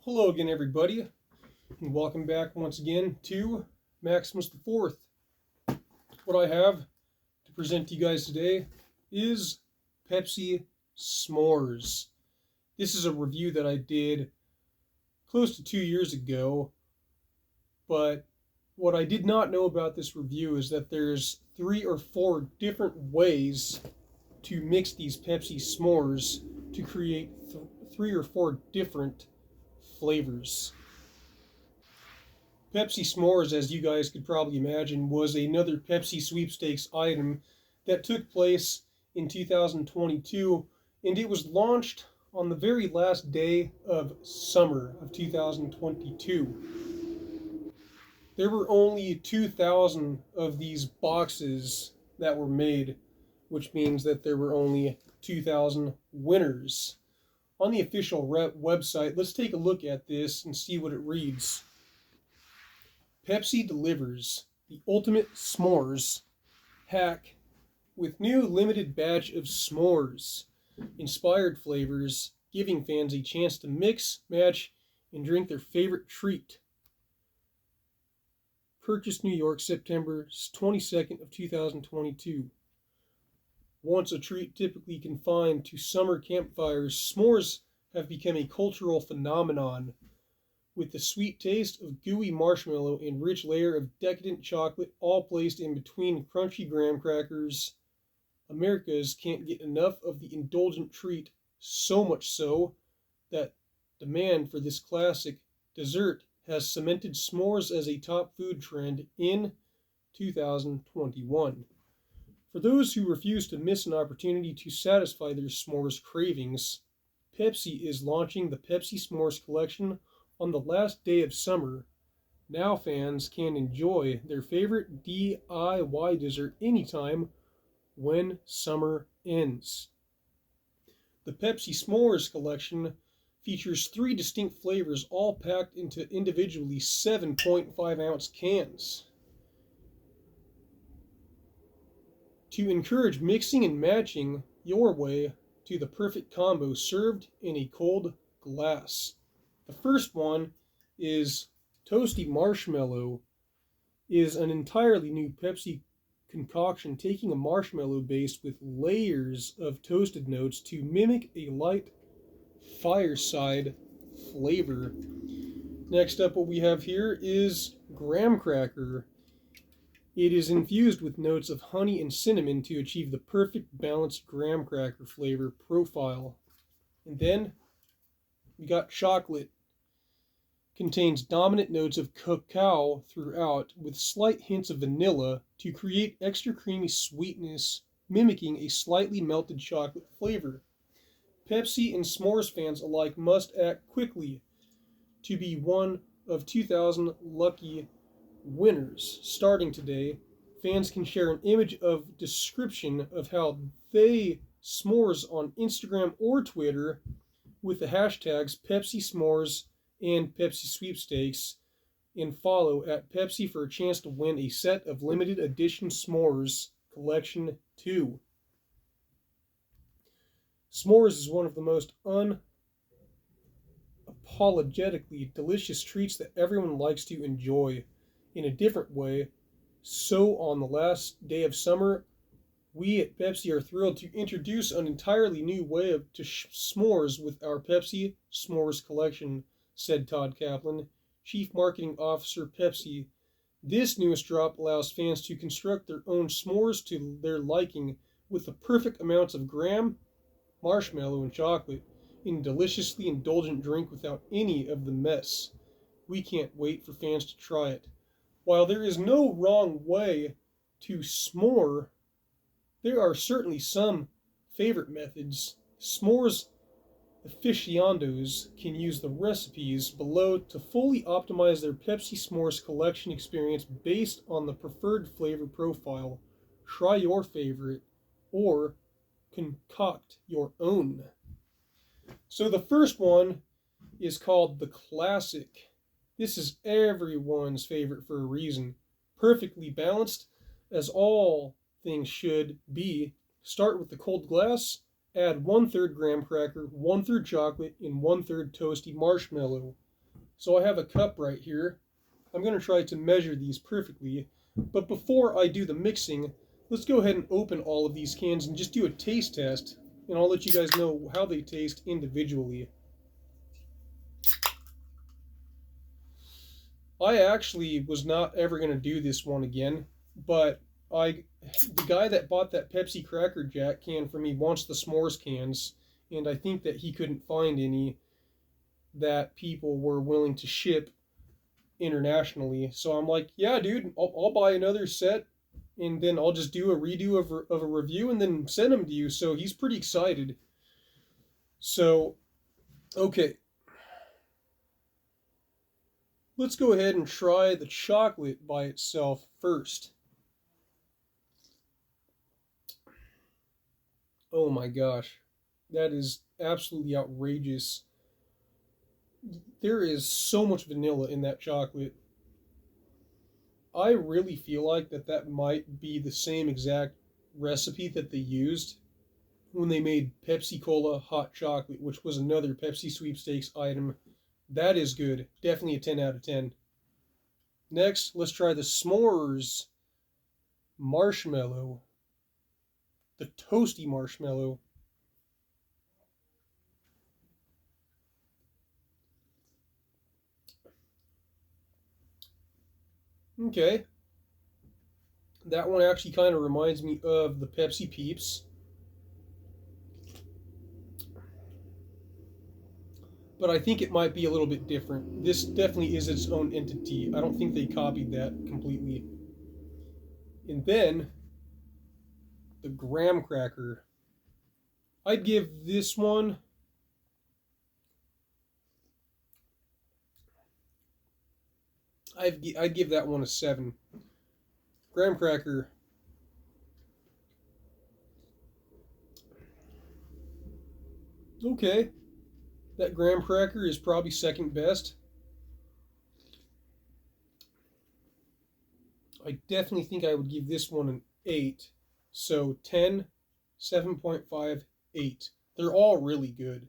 Hello again, everybody, and welcome back once again to Maximus the Fourth. What I have to present to you guys today is Pepsi S'mores. This is a review that I did close to 2 years ago, but what I did not know about this review is that there's 3 or 4 different ways to mix these Pepsi S'mores to create 3 or 4 different flavors. Pepsi S'mores, as you guys could probably imagine, was another Pepsi sweepstakes item that took place in 2022, and it was launched on the very last day of summer of 2022. There were only 2,000 of these boxes that were made, which means that there were only 2,000 winners. On the official website, let's take a look at this and see what it reads. Pepsi delivers the ultimate s'mores hack with new limited batch of s'mores inspired flavors, giving fans a chance to mix, match, and drink their favorite treat. Purchased New York, September 22nd of 2022. Once a treat typically confined to summer campfires, s'mores have become a cultural phenomenon. With the sweet taste of gooey marshmallow and rich layer of decadent chocolate all placed in between crunchy graham crackers, Americans can't get enough of the indulgent treat, so much so that demand for this classic dessert has cemented s'mores as a top food trend in 2021. For those who refuse to miss an opportunity to satisfy their s'mores cravings, Pepsi is launching the Pepsi S'mores collection on the last day of summer. Now fans can enjoy their favorite DIY dessert anytime when summer ends. The Pepsi S'mores collection features 3 distinct flavors, all packed into individually 7.5-ounce cans. To encourage mixing and matching your way to the perfect combo served in a cold glass. The first one is Toasty Marshmallow, is an entirely new Pepsi concoction taking a marshmallow base with layers of toasted notes to mimic a light fireside flavor. Next up, what we have here is Graham Cracker. It is infused with notes of honey and cinnamon to achieve the perfect balanced graham cracker flavor profile. And then we got Chocolate. Contains dominant notes of cacao throughout, with slight hints of vanilla to create extra creamy sweetness, mimicking a slightly melted chocolate flavor. Pepsi and s'mores fans alike must act quickly to be one of 2,000 lucky winners. Starting today, fans can share an image of description of how they s'mores on Instagram or Twitter with the hashtags Pepsi S'mores and Pepsi Sweepstakes, and follow at Pepsi for a chance to win a set of limited edition s'mores collection 2. S'mores is one of the most unapologetically delicious treats that everyone likes to enjoy in a different way. So on the last day of summer, we at Pepsi are thrilled to introduce an entirely new way to s'mores with our Pepsi S'mores collection, said Todd Kaplan, Chief Marketing Officer, Pepsi. This newest drop allows fans to construct their own s'mores to their liking with the perfect amounts of graham, marshmallow, and chocolate in a deliciously indulgent drink without any of the mess. We can't wait for fans to try it. While there is no wrong way to s'more, there are certainly some favorite methods. S'mores aficionados can use the recipes below to fully optimize their Pepsi S'mores collection experience based on the preferred flavor profile. Try your favorite or concoct your own. So the first one is called the Classic. This is everyone's favorite for a reason. Perfectly balanced, as all things should be. Start with the cold glass, add 1/3 graham cracker, 1/3 chocolate, and 1/3 toasty marshmallow. So I have a cup right here. I'm going to try to measure these perfectly. But before I do the mixing, let's go ahead and open all of these cans and just do a taste test. And I'll let you guys know how they taste individually. I actually was not ever going to do this one again, but the guy that bought that Pepsi Cracker Jack can for me wants the s'mores cans, and I think that he couldn't find any that people were willing to ship internationally. So I'm like, yeah, dude, I'll buy another set, and then I'll just do a redo of a review and then send them to you. So he's pretty excited. So, okay, let's go ahead and try the chocolate by itself first. Oh my gosh, that is absolutely outrageous. There is so much vanilla in that chocolate. I really feel like that might be the same exact recipe that they used when they made Pepsi Cola hot chocolate, which was another Pepsi sweepstakes item. That is good. Definitely a 10 out of 10. Next, let's try the s'mores marshmallow. The toasty marshmallow. Okay. That one actually kind of reminds me of the Pepsi Peeps. But I think it might be a little bit different. This definitely is its own entity. I don't think they copied that completely. And then the graham cracker. I'd give this one I'd give that one a 7. Graham cracker. Okay. That graham cracker is probably second best. I definitely think I would give this one an 8. So 10, 7.5, 8. They're all really good.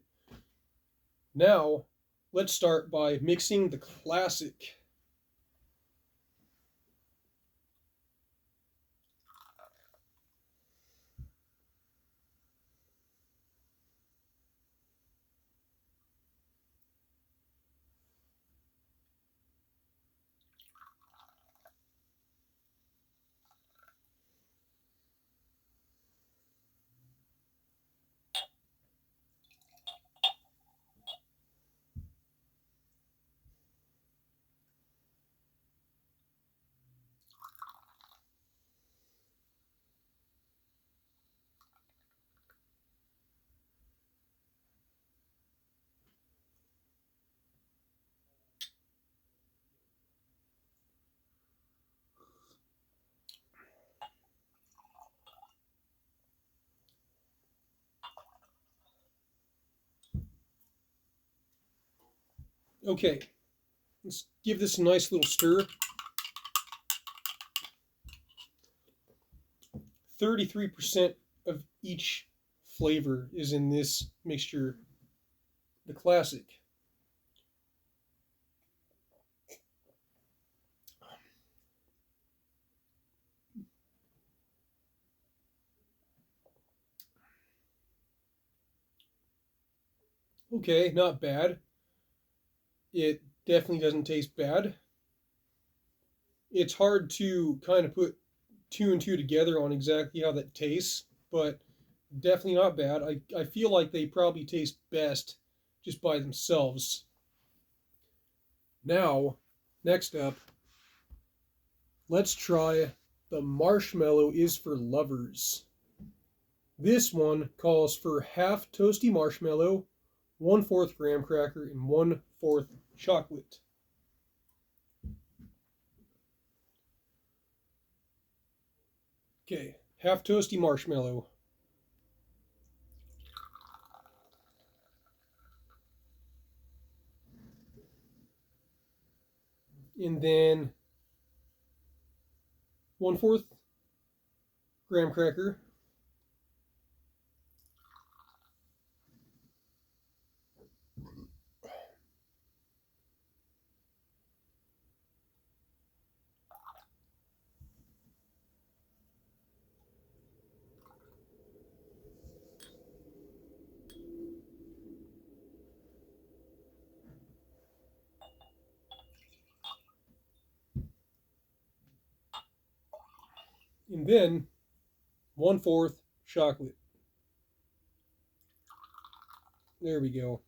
Now, let's start by mixing the classic. Okay, let's give this a nice little stir. 33% of each flavor is in this mixture, the classic. Okay, not bad. It definitely doesn't taste bad. It's hard to kind of put two and two together on exactly how that tastes, but definitely not bad. I feel like they probably taste best just by themselves. Now, next up, let's try the Marshmallow is for Lovers. This one calls for half toasty marshmallow, 1/4 graham cracker, and 1/4 chocolate. Okay, half toasty marshmallow. And then 1/4 graham cracker. And then 1/4 chocolate. There we go.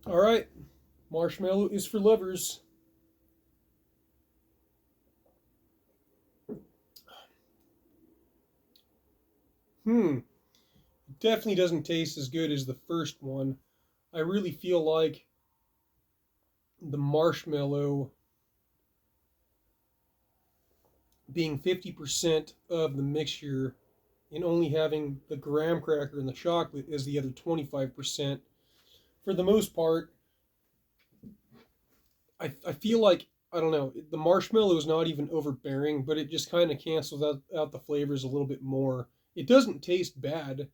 All right, marshmallow is for lovers. It definitely doesn't taste as good as the first one. I really feel like the marshmallow being 50% of the mixture and only having the graham cracker and the chocolate as the other 25%. For the most part, I feel like, I don't know, the marshmallow is not even overbearing, but it just kind of cancels out the flavors a little bit more. It doesn't taste bad,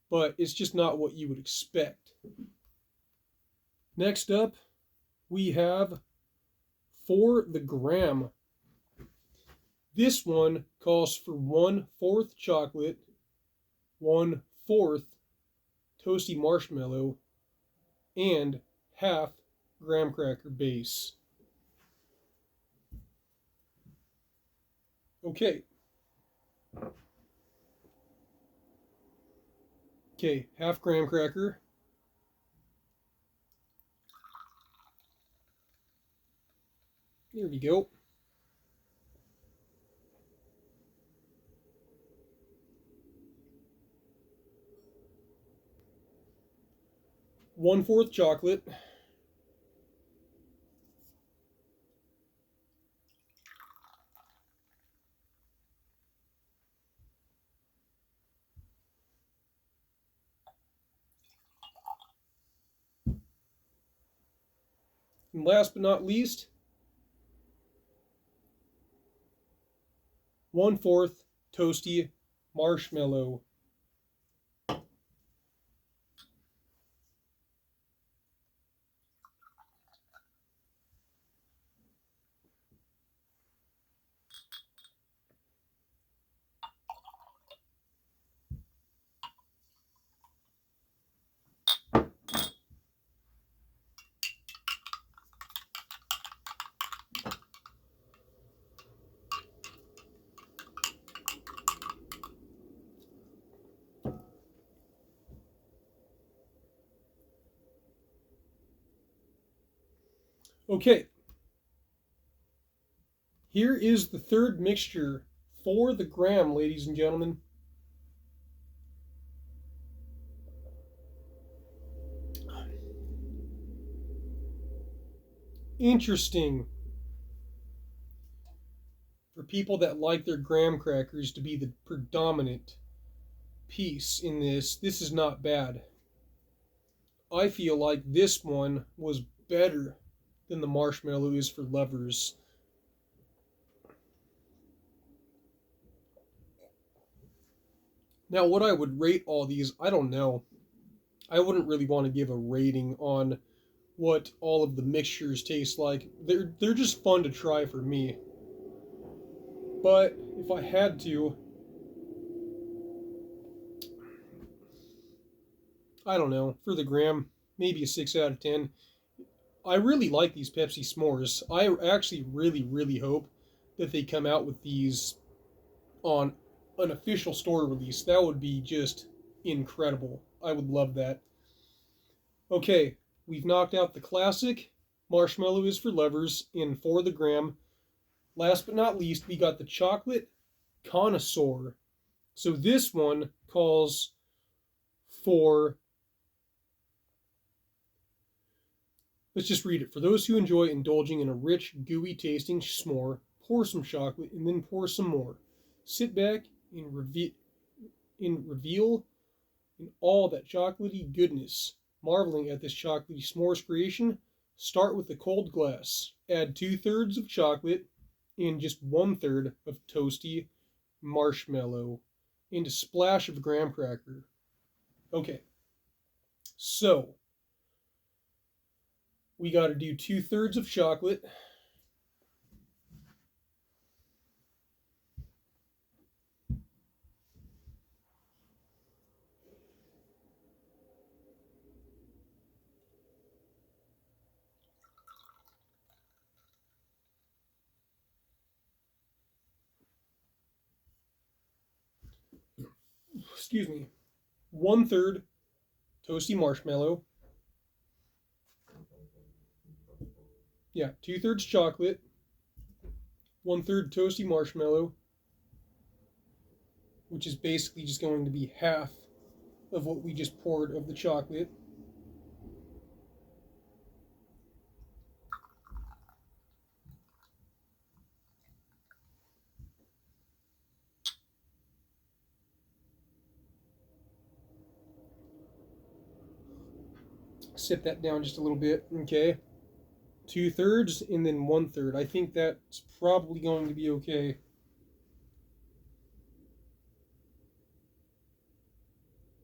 but it's just not what you would expect. Next up, we have for the gram. This one calls for 1/4 chocolate, 1/4 toasty marshmallow, and half graham cracker base. Okay. Okay, half graham cracker. There we go. One-fourth chocolate. And last but not least, 1/4 toasty marshmallow. Okay, here is the third mixture for the gram, ladies and gentlemen. Interesting for people that like their graham crackers to be the predominant piece in this. This is not bad. I feel like this one was better than the marshmallow is for lovers. Now, what I would rate all these, I don't know. I wouldn't really want to give a rating on what all of the mixtures taste like. They're just fun to try for me. But if I had to, I don't know, for the gram, maybe a 6 out of 10. I really like these Pepsi S'mores. I actually really hope that they come out with these on an official store release. That would be just incredible. I would love that. Okay, we've knocked out the classic. Marshmallow is for lovers in for the gram. Last but not least, we got the chocolate connoisseur. So this one calls for, let's just read it. For those who enjoy indulging in a rich, gooey tasting s'more, pour some chocolate and then pour some more. Sit back and reveal in all that chocolatey goodness. Marveling at this chocolatey s'mores creation, start with a cold glass. Add 2/3 of chocolate and just 1/3 of toasty marshmallow and a splash of graham cracker. Okay, so we got to do 2/3 of chocolate. excuse me, 1/3 toasty marshmallow. Yeah, 2/3 chocolate, 1/3 toasty marshmallow, which is basically just going to be half of what we just poured of the chocolate. Sip that down just a little bit, okay? 2/3 and then 1/3. I think that's probably going to be okay.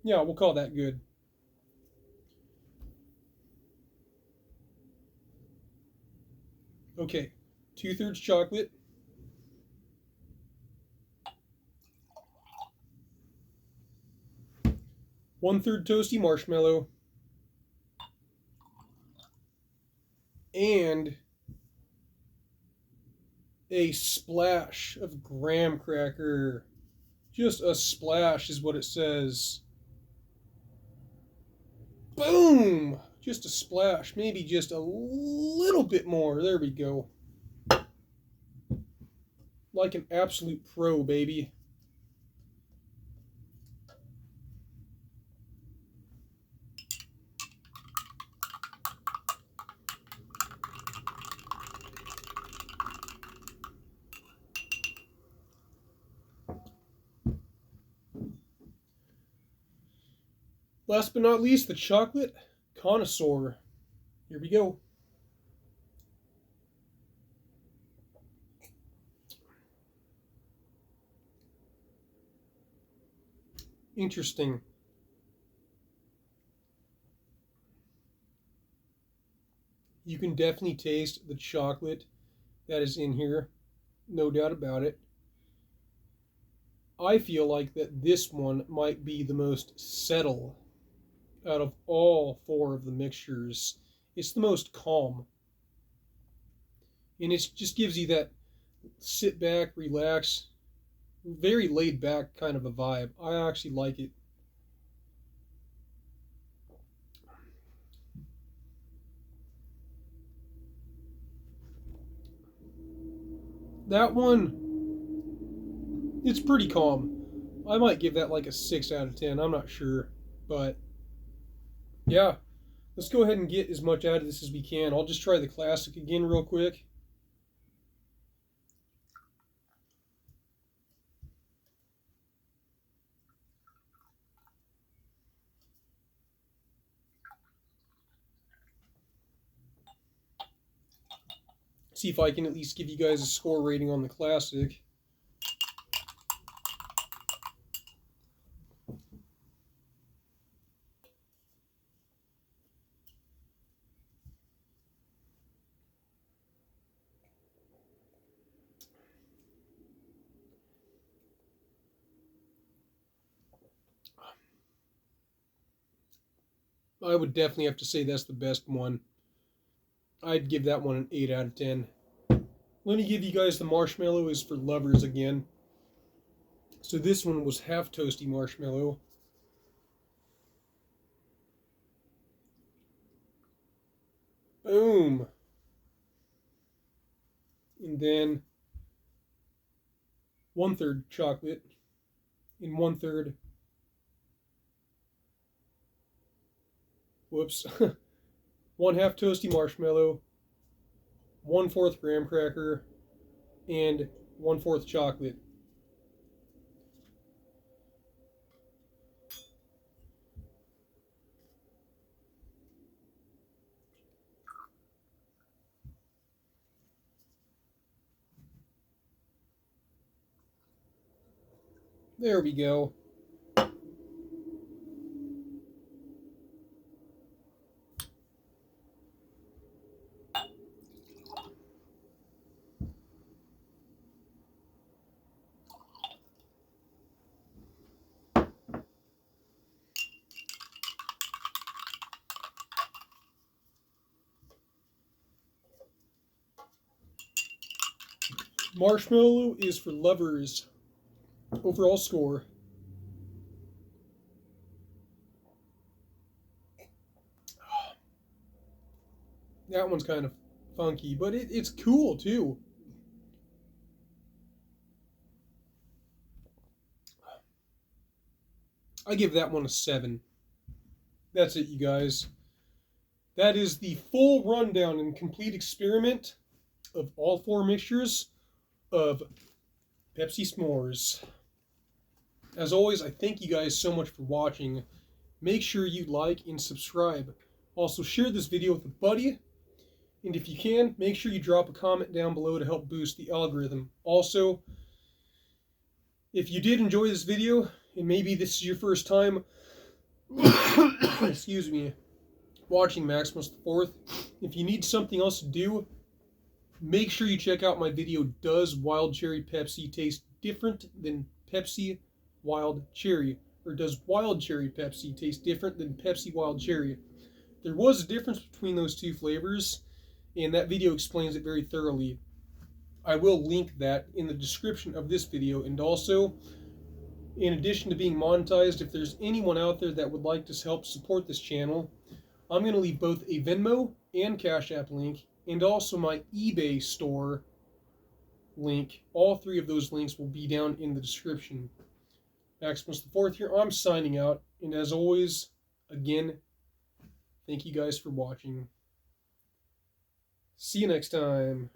Yeah, we'll call that good. Okay, 2/3 chocolate, 1/3 toasty marshmallow, and a splash of graham cracker. Just a splash is what it says. Boom! Just a splash, maybe just a little bit more. There we go. Like an absolute pro, baby. Last but not least, the chocolate connoisseur. Here we go. Interesting. You can definitely taste the chocolate that is in here, no doubt about it. I feel like that this one might be the most settled out of all four of the mixtures. It's the most calm. And it just gives you that sit back, relax, very laid back kind of a vibe. I actually like it. That one, it's pretty calm. I might give that like a 6 out of 10. I'm not sure. But yeah, let's go ahead and get as much out of this as we can. I'll just try the classic again real quick. See if I can at least give you guys a score rating on the classic. I would definitely have to say that's the best one. I'd give that one an 8 out of 10. Let me give you guys the marshmallow is for lovers again. So this one was half toasty marshmallow. Boom. And then 1/3 chocolate and 1/3, whoops, 1/2 toasty marshmallow, 1/4 graham cracker, and 1/4 chocolate. There we go. Marshmallow is for lovers. Overall score That one's kind of funky, but it's cool too. I give that one a 7. That's it, you guys. That is the full rundown and complete experiment of all 4 mixtures of Pepsi S'mores. As always, I thank you guys so much for watching. Make sure you like and subscribe. Also, share this video with a buddy. And if you can, make sure you drop a comment down below to help boost the algorithm. Also, if you did enjoy this video, and maybe this is your first time, excuse me, watching Maximus the Fourth, if you need something else to do, make sure you check out my video, Does Wild Cherry Pepsi Taste Different Than Pepsi Wild Cherry? Or does Wild Cherry Pepsi taste different than Pepsi Wild Cherry? There was a difference between those 2 flavors, and that video explains it very thoroughly. I will link that in the description of this video, and also, in addition to being monetized, if there's anyone out there that would like to help support this channel, I'm going to leave both a Venmo and Cash App link, and also my eBay store link. All 3 of those links will be down in the description. Maximus the Fourth here, I'm signing out, and as always, again, thank you guys for watching. See you next time.